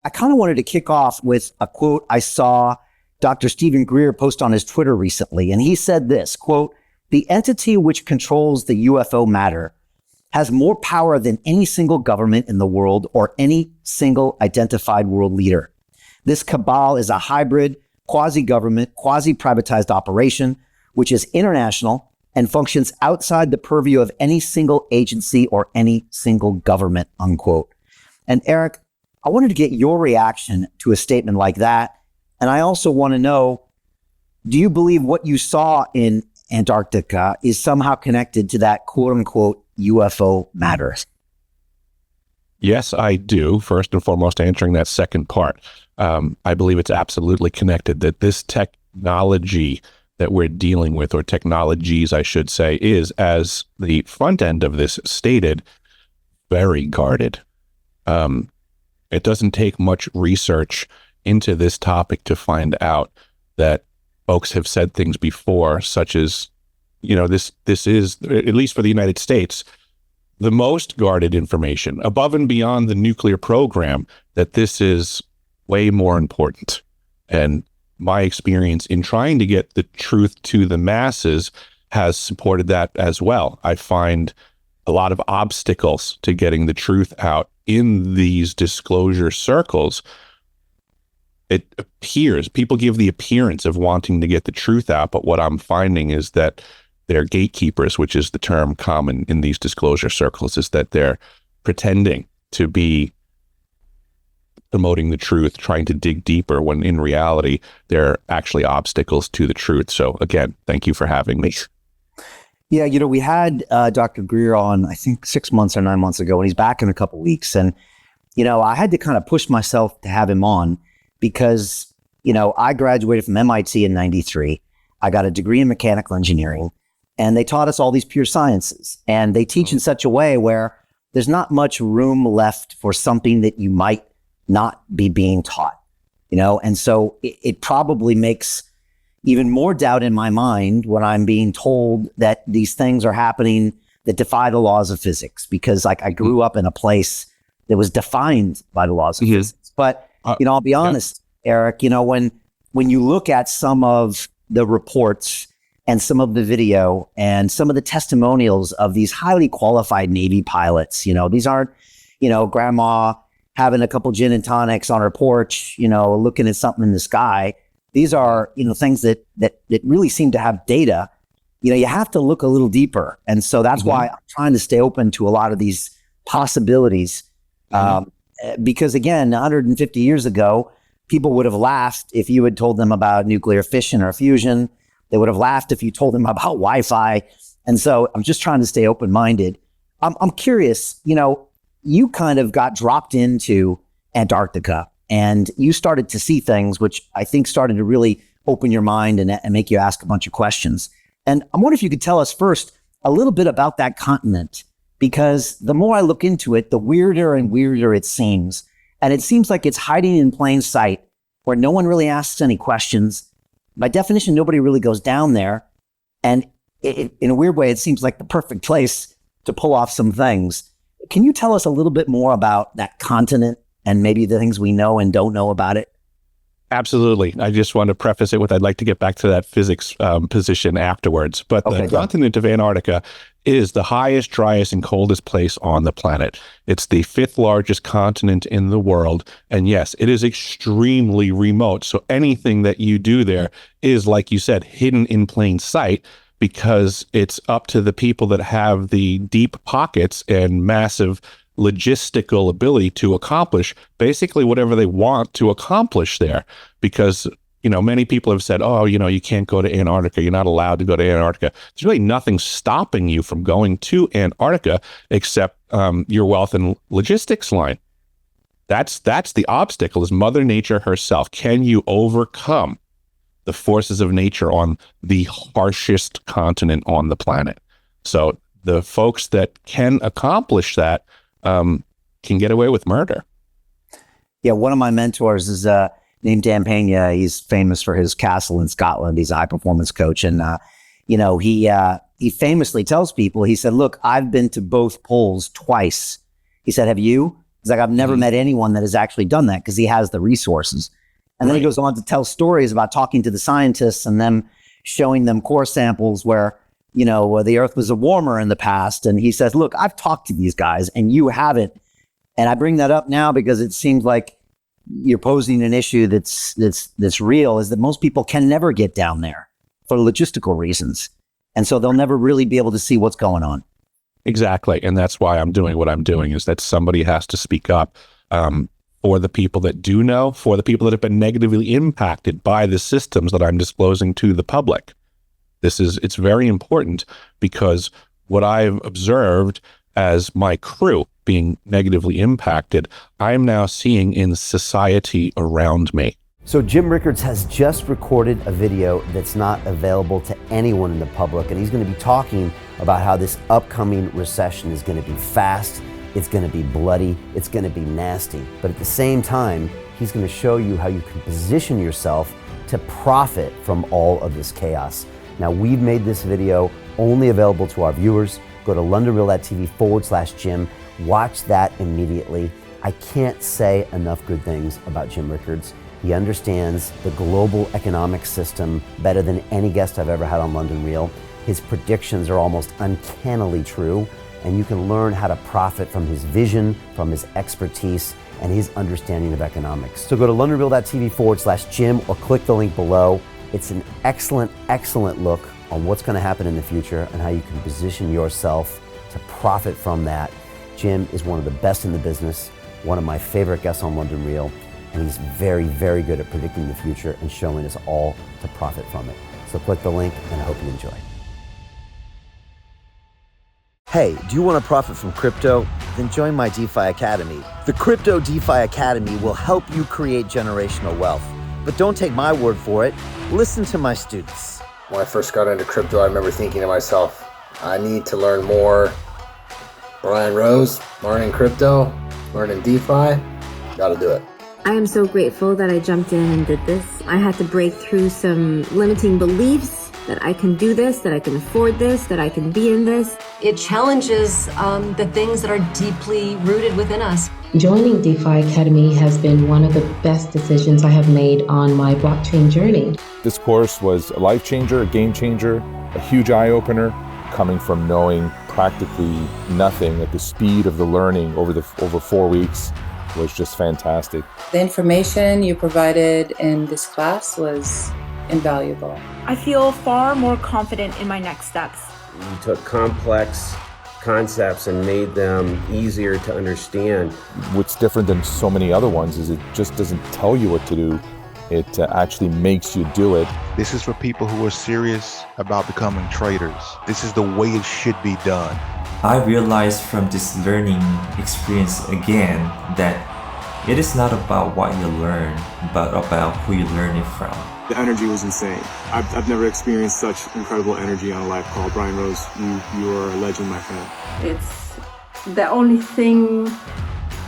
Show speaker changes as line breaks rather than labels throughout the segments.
I kind of wanted to kick off with a quote I saw Dr. Stephen Greer post on his Twitter recently. And he said this, quote, "The entity which controls the UFO matter has more power than any single government in the world or any single identified world leader. This cabal is a hybrid, quasi-government, quasi-privatized operation, which is international and functions outside the purview of any single agency or any single government," unquote. And Eric, I wanted to get your reaction to a statement like that. And I also want to know, do you believe what you saw in Antarctica is somehow connected to that quote unquote UFO matter?
Yes, I do. First and foremost, answering that second part, I believe it's absolutely connected, that this technology that we're dealing with, or technologies, I should say, is, as the front end of this stated, very guarded. It doesn't take much research into this topic to find out that folks have said things before, such as, this is, at least for the United States, the most guarded information, above and beyond the nuclear program, that this is way more important. And my experience in trying to get the truth to the masses has supported that as well. I find a lot of obstacles to getting the truth out in these disclosure circles. It appears, people give the appearance of wanting to get the truth out, but what I'm finding is that they're gatekeepers, which is the term common in these disclosure circles, is that they're pretending to be promoting the truth, trying to dig deeper, when in reality, they're actually obstacles to the truth. So again, thank you for having me.
Yeah, we had Dr. Greer on, I think 6 months or 9 months ago, and he's back in a couple of weeks. And, I had to kind of push myself to have him on because, I graduated from MIT in 93. I got a degree in mechanical engineering, and they taught us all these pure sciences. And they teach in such a way where there's not much room left for something that you might not be being taught, And so it probably makes even more doubt in my mind when I'm being told that these things are happening that defy the laws of physics, because I grew up in a place that was defined by the laws of physics. But, I'll be honest, Eric, when you look at some of the reports and some of the video and some of the testimonials of these highly qualified Navy pilots, these aren't, grandma having a couple gin and tonics on her porch, looking at something in the sky. These are, things that really seem to have data. You have to look a little deeper. And so that's why I'm trying to stay open to a lot of these possibilities. Because again, 150 years ago, people would have laughed if you had told them about nuclear fission or fusion. They would have laughed if you told them about Wi-Fi. And so I'm just trying to stay open-minded. I'm curious, you kind of got dropped into Antarctica, and you started to see things which I think started to really open your mind and make you ask a bunch of questions. And I'm wondering if you could tell us first a little bit about that continent, because the more I look into it, the weirder and weirder it seems. And it seems like it's hiding in plain sight where no one really asks any questions. By definition, nobody really goes down there. And in a weird way, it seems like the perfect place to pull off some things. Can you tell us a little bit more about that continent and maybe the things we know and don't know about it?
Absolutely. I just want to preface it with, I'd like to get back to that physics position afterwards. But the continent of Antarctica is the highest, driest, and coldest place on the planet. It's the 5th largest continent in the world. And yes, it is extremely remote. So anything that you do there is, like you said, hidden in plain sight, because it's up to the people that have the deep pockets and massive logistical ability to accomplish basically whatever they want to accomplish there. Because, many people have said, you can't go to Antarctica. You're not allowed to go to Antarctica. There's really nothing stopping you from going to Antarctica except your wealth and logistics line. That's the obstacle, is Mother Nature herself. Can you overcome the forces of nature on the harshest continent on the planet? So the folks that can accomplish that can get away with murder.
Yeah, one of my mentors is named Dan Pena. He's famous for his castle in Scotland. He's a high performance coach, and he famously tells people, he said, "Look, I've been to both poles twice." He said, "Have you?" He's like, I've never met anyone that has actually done that because he has the resources. And then he goes on to tell stories about talking to the scientists and them showing them core samples where, the earth was warmer in the past. And he says, look, I've talked to these guys and you haven't. And I bring that up now because it seems like you're posing an issue that's real, is that most people can never get down there for logistical reasons. And so they'll never really be able to see what's going on.
Exactly. And that's why I'm doing what I'm doing, is that somebody has to speak up for the people that do know, for the people that have been negatively impacted by the systems that I'm disclosing to the public. It's very important, because what I've observed as my crew being negatively impacted, I'm now seeing in society around me.
So Jim Rickards has just recorded a video that's not available to anyone in the public, and he's going to be talking about how this upcoming recession is going to be fast, it's going to be bloody, it's going to be nasty. But at the same time, he's going to show you how you can position yourself to profit from all of this chaos. Now, we've made this video only available to our viewers. Go to londonreal.tv/Jim. Watch that immediately. I can't say enough good things about Jim Rickards. He understands the global economic system better than any guest I've ever had on London Real. His predictions are almost uncannily true, and you can learn how to profit from his vision, from his expertise, and his understanding of economics. So go to londonreal.tv/Jim or click the link below. It's an excellent, excellent look on what's going to happen in the future and how you can position yourself to profit from that. Jim is one of the best in the business, one of my favorite guests on London Real, and he's very, very good at predicting the future and showing us all to profit from it. So click the link, and I hope you enjoy. Hey, do you want to profit from crypto? Then join my DeFi Academy. The Crypto DeFi Academy will help you create generational wealth. But don't take my word for it. Listen to my students.
When I first got into crypto, I remember thinking to myself, I need to learn more. Brian Rose, learning crypto, learning DeFi, gotta do it.
I am so grateful that I jumped in and did this. I had to break through some limiting beliefs that I can do this, that I can afford this, that I can be in this.
It challenges the things that are deeply rooted within us.
Joining DeFi Academy has been one of the best decisions I have made on my blockchain journey.
This course was a life changer, a game changer, a huge eye-opener, coming from knowing practically nothing at the speed of the learning over 4 weeks was just fantastic.
The information you provided in this class was invaluable.
I feel far more confident in my next steps.
You took complex concepts and made them easier to understand.
What's different than so many other ones is it just doesn't tell you what to do. It actually makes you do it.
This is for people who are serious about becoming traders. This is the way it should be done.
I realized from this learning experience again that it is not about what you learn, but about who you learn it from.
The energy was insane. I've never experienced such incredible energy on a live call. Brian Rose, you are a legend, my friend.
It's the only thing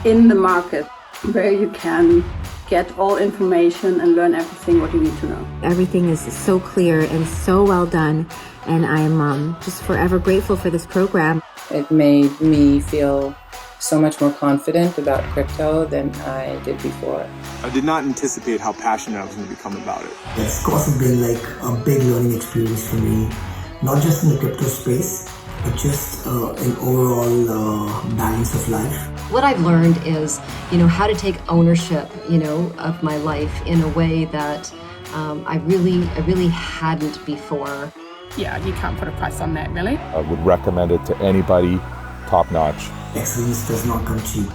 in the market where you can get all information and learn everything what you need to know.
Everything is so clear and so well done, and I'm just forever grateful for this program.
It made me feel so much more confident about crypto than I did before.
I did not anticipate how passionate I was going to become about it.
It's also been like a big learning experience for me, not just in the crypto space, but just an overall balance of life.
What I've learned is, how to take ownership, of my life in a way that I really hadn't before.
Yeah, you can't put a price on that, really.
I would recommend it to anybody, top notch.
Excellence does not come cheap.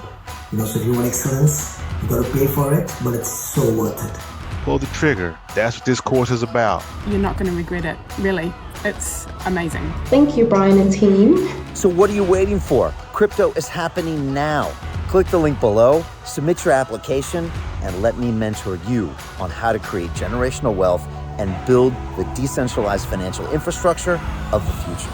So if you want excellence, you got to pay for it, but it's so worth it.
Pull the trigger. That's what this course is about.
You're not going to regret it, really. It's amazing.
Thank you, Brian and team.
So what are you waiting for? Crypto is happening now. Click the link below, submit your application, and let me mentor you on how to create generational wealth and build the decentralized financial infrastructure of the future.